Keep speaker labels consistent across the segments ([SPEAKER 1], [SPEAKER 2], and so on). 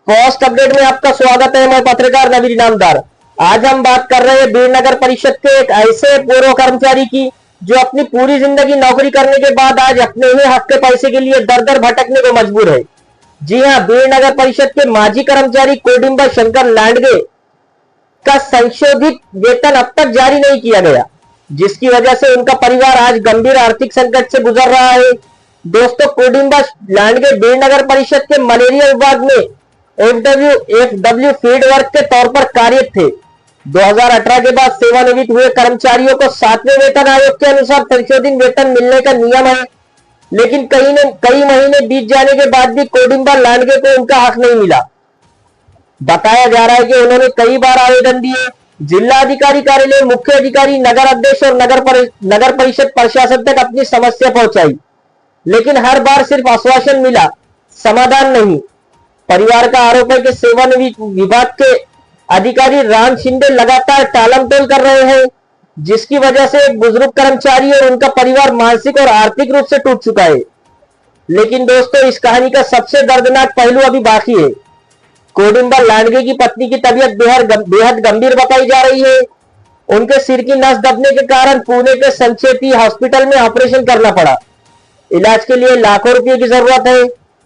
[SPEAKER 1] Post update में आपका स्वागत है। मैं पत्रकार नवीर इनामदार। आज हम बात कर रहे हैं बीड़ नगर परिषद के एक ऐसे पूर्व कर्मचारी की जो अपनी पूरी जिंदगी नौकरी करने के बाद आज अपने ही हक के पैसे के लिए दर दर भटकने को मजबूर है। जी हां, बीड़ नगर परिषद के माजी कर्मचारी कोडिंबा शंकर लांडगे का संशोधित वेतन अब तक जारी नहीं किया गया, जिसकी वजह से उनका परिवार आज गंभीर आर्थिक संकट से गुजर रहा है। दोस्तों, कोडिंबा लांडगे बीड़ नगर परिषद के मलेरिया विभाग में एफडब्ल्यू फील्ड वर्क के तौर पर कार्यरत थे। 2018 के बाद सेवानिवृत्त हुए कर्मचारियों को 7वें वेतन आयोग के अनुसार संशोधित वेतन मिलने का नियम है, लेकिन कई महीने बीत जाने के बाद भी कोडिंबा लांडगे को उनका हक नहीं मिला। बताया जा रहा है कि उन्होंने कई बार आवेदन दिए, जिला अधिकारी कार्यालय, मुख्य अधिकारी, नगर अध्यक्ष और नगर परिषद प्रशासन तक अपनी समस्या पहुंचाई, लेकिन हर बार सिर्फ आश्वासन मिला, समाधान नहीं। परिवार का आरोप है कि सेवानिवृत्त विभाग के अधिकारी राम शिंदे लगातार टालमटोल कर रहे हैं, जिसकी वजह से एक बुजुर्ग कर्मचारी और उनका परिवार मानसिक और आर्थिक रूप से टूट चुका है। लेकिन दोस्तों, इस कहानी का सबसे दर्दनाक पहलू अभी बाकी है। कोडिंबा लांडगे की पत्नी की तबीयत बेहद गंभीर बताई जा रही है। उनके सिर की नस दबने के कारण पुणे के संचेती हॉस्पिटल में ऑपरेशन करना पड़ा। इलाज के लिए लाखों रुपए की जरूरत है,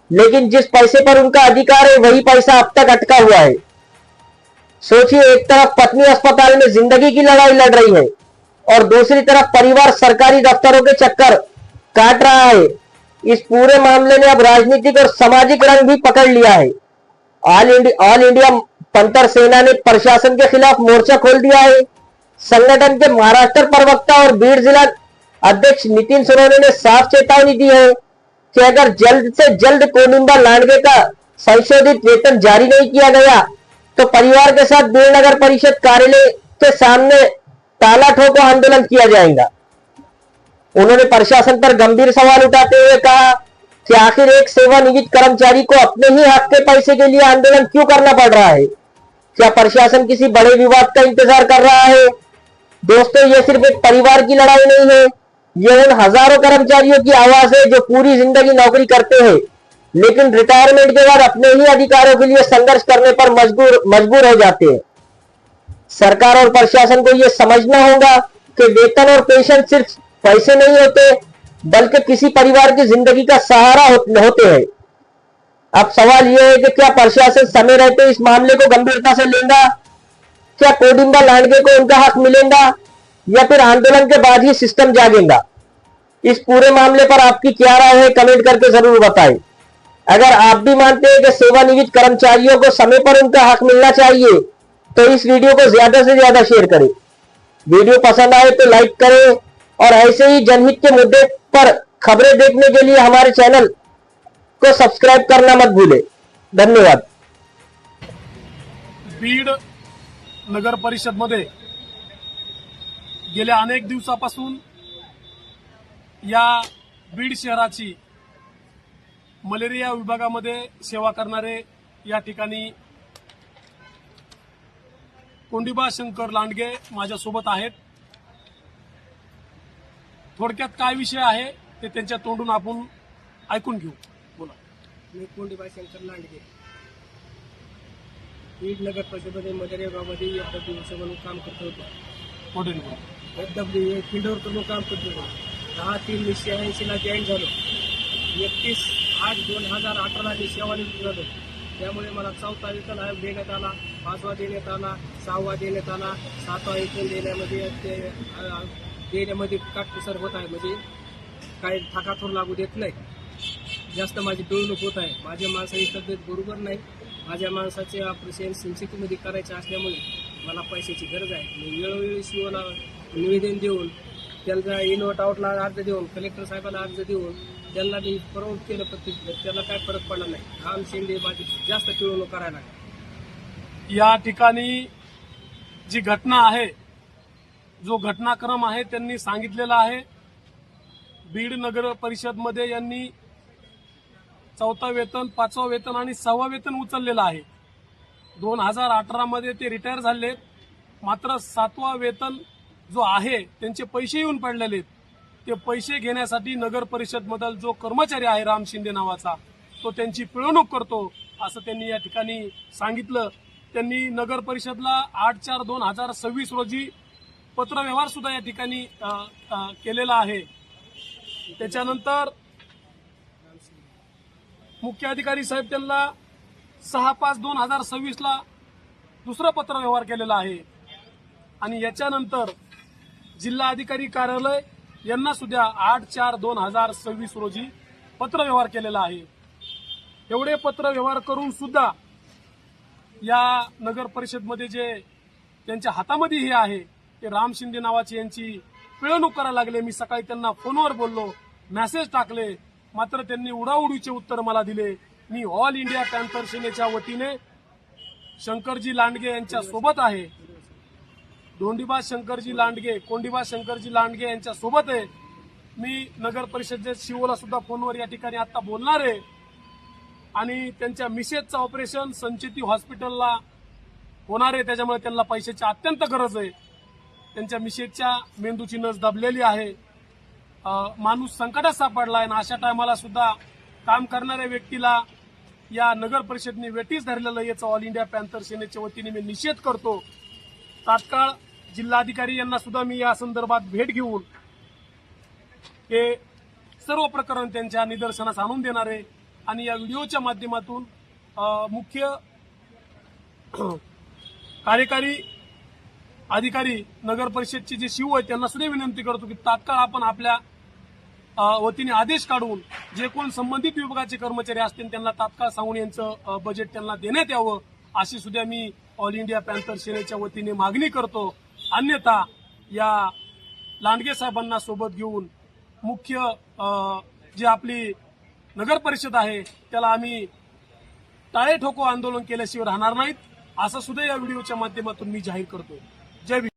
[SPEAKER 1] लेकिन जिस पैसे पर उनका अधिकार है वही पैसा अब तक अटका हुआ है। सोचिए, एक तरफ पत्नी अस्पताल में जिंदगी की लड़ाई लड़ रही है और दूसरी तरफ परिवार सरकारी दफ्तरों के चक्कर काट रहा है। इस पूरे मामले ने अब राजनीतिक और सामाजिक रंग भी पकड़ लिया है। ऑल इंडिया पंथर सेना ने प्रशासन के खिलाफ मोर्चा खोल दिया है। संगठन के महाराष्ट्र प्रवक्ता और बीड़ जिला अध्यक्ष नितिन सोनवणे ने साफ चेतावनी दी है कि अगर जल्द से जल्द कोडिंबा लांडगे का संशोधित वेतन जारी नहीं किया गया तो परिवार के साथ बीड़ नगर परिषद कार्यालय के सामने ताला ठोको आंदोलन किया जाएगा। उन्होंने प्रशासन पर गंभीर सवाल उठाते हुए कहा कि आखिर एक सेवानिवृत्त कर्मचारी को अपने ही हक के पैसे के लिए आंदोलन क्यों करना पड़ रहा है? क्या प्रशासन किसी बड़े विवाद का इंतजार कर रहा है? दोस्तों, ये सिर्फ एक परिवार की लड़ाई नहीं है, ये उन हजारों कर्मचारियों की आवाज है जो पूरी जिंदगी नौकरी करते हैं, लेकिन रिटायरमेंट के बाद अपने ही अधिकारों के लिए संघर्ष करने पर मजबूर हो जाते हैं। सरकार और प्रशासन को यह समझना होगा कि वेतन और पेंशन सिर्फ पैसे नहीं होते, बल्कि किसी परिवार की जिंदगी का सहारा होते हैं। अब सवाल यह है कि क्या प्रशासन समय रहते इस मामले को गंभीरता से लेगा? क्या कोडिंबा लांडगे को उनका हक मिलेगा या फिर आंदोलन के बाद ही सिस्टम जागेगा? इस पूरे मामले पर आपकी क्या राय है, कमेंट करके जरूर बताएं। अगर आप भी मानते हैं कि सेवानिवृत्त कर्मचारियों को समय पर उनका हक मिलना चाहिए तो इस वीडियो को ज्यादा से ज्यादा शेयर करें। वीडियो पसंद आए तो लाइक करें और ऐसे ही जनहित के मुद्दे पर खबरें देखने के लिए हमारे चैनल को सब्सक्राइब करना मत भूलें। धन्यवाद।
[SPEAKER 2] बीड नगर परिषद मध्ये गेल्या अनेक दिवसापासून या बीड शहराची मलेरिया विभागामध्ये सेवा करणारे या ठिकाणी कोडिंबा शंकर लांडगे माझ्यासोबत आहेत। थोडक्यात काय विषय आहे ते त्यांच्या तोंडून आपण ऐकून घेऊ। बोला।
[SPEAKER 3] मी कोडिंबा शंकर लांडगे बीड नगर परिषदेमध्ये मलेरिया विभागामध्ये एफडब्ल्यू म्हणून काम करत होतो। एफडब्ल्यू फील्ड वर्कर म्हणून काम करत होतो। 10/3/1986 ला जॉईन झालो। 31/8/2018 मी सेवानिवृत्त झालो। त्यामुळे मला 4था वेतन आयोग देण्यात आला, 5वा देण्यात आला, 6वा देण्यात आला, 7वा वेतन देण्यामध्ये काटकसर होत आहे, म्हणजे काही थाटाथोर लागू देत नाही। जास्त माझी पिळवणूक होत आहे। माझ्या माणसाची तब्येत बरोबर नाही। माझ्या माणसाचे ऑपरेशन सिन्सिटीमध्ये करायचे असल्यामुळे मला पैशाची गरज आहे। मी वेळोवेळी सीओला निवेदन देऊन, त्यांना इनवर्ट आउटला अर्ज देऊन, कलेक्टर साहेबांना अर्ज देऊन त्यांना मी परवानगी केलं, पण त्याला काय फरक पडला नाही। राम शिंदे माझी जास्त पिळवणूक करायला लागली।
[SPEAKER 2] या ठिकाणी जी घटना आहे, जो घटनाक्रम आहे त्यांनी सांगितलेला आहे। बीड नगर परिषद मध्ये यांनी 4था वेतन, 5वा वेतन आणि 6वा वेतन उचललेलं आहे। 2018 मध्ये ते रिटायर झाले, मात्र 7वा वेतन जो आहे त्यांचे पैसे येऊन पडलेले आहेत। ते पैसे घेण्यासाठी नगर परिषद मधील जो कर्मचारी आहे राम शिंदे नावाचा, तो त्यांची पिळवणूक करतो असं त्यांनी या ठिकाणी सांगितलं. त्यांनी नगर परिषदला 8/4/2026 रोजी पत्रव्यवहार सुद्धा या ठिकाणी केलेला आहे. त्याच्यानंतर मुख्य अधिकारी साहेब त्यांना 6/5/2026 ला दुसरं पत्रव्यवहार केलेला आहे आणि याच्यानंतर जिल्हा अधिकारी कार्यालय यांना सुद्धा 8/4/2026 रोजी पत्रव्यवहार केलेला आहे. एवढे पत्रव्यवहार करून सुद्धा या नगर परिषदमध्ये जे त्यांच्या हातामध्ये हे आहे ते राम शिंदे नावाची यांची पिळवणूक करायला लागले. मी सकाळी त्यांना फोनवर बोललो, मेसेज टाकले, मात्र त्यांनी उडाउडीचे उत्तर मला दिले. मी ऑल इंडिया पॅन्थर सेनेच्या वतीने शंकरजी लांडगे यांच्या सोबत आहे. धोंडीबा शंकरजी लांडगे, कोंडीबा शंकरजी लांडगे यांच्या सोबत आहे. मी नगर परिषदेच्या सीओला सुद्धा फोनवर या ठिकाणी आता बोलणार आहे आणि त्यांच्या मिसेसचं ऑपरेशन संचेती हॉस्पिटलला होणार आहे. त्याच्यामुळे त्यांना पैशाची अत्यंत गरज आहे. त्यांच्या मिसेसच्या मेंदूची नस दबलेली आहे. माणूस संकटात सापडला आहे आणि अशा टायमाला सुद्धा काम करणाऱ्या व्यक्तीला या नगर परिषदेने वेटीस धरलेलं याचा ऑल इंडिया पॅन्थर सेनेच्या वतीने मी निषेध करतो. तात्काळ जिल्हाधिकारी यांना सुद्धा मी या संदर्भात भेट घेऊन हे सर्व प्रकरण त्यांच्या निदर्शनास आणून देणार आहे आणि या व्हिडिओच्या माध्यमातून मुख्य कार्यकारी अधिकारी नगर परिषदचे जे सीओ आहेत त्यांना सुद्धा विनंती करतो की तात्काळ आपण आपल्या वतीने आदेश काढून जे कोण संबंधित विभागाचे कर्मचारी असतील त्यांना तात्काळ सांगून यांचं बजेट त्यांना देण्यात यावं अशी सुद्धा मी ऑल इंडिया पॅन्थर सेनेच्या वतीने मागणी करतो. अन्यथा या लांडगे साहेबांना सोबत घेऊन मुख्य जे आपली नगर परिषद आहे त्याला आम्ही टाळे ठोको आंदोलन केल्याशिवाय राहणार नाहीत असं सुद्धा या व्हिडिओच्या माध्यमातून मी जाहीर करतो. जय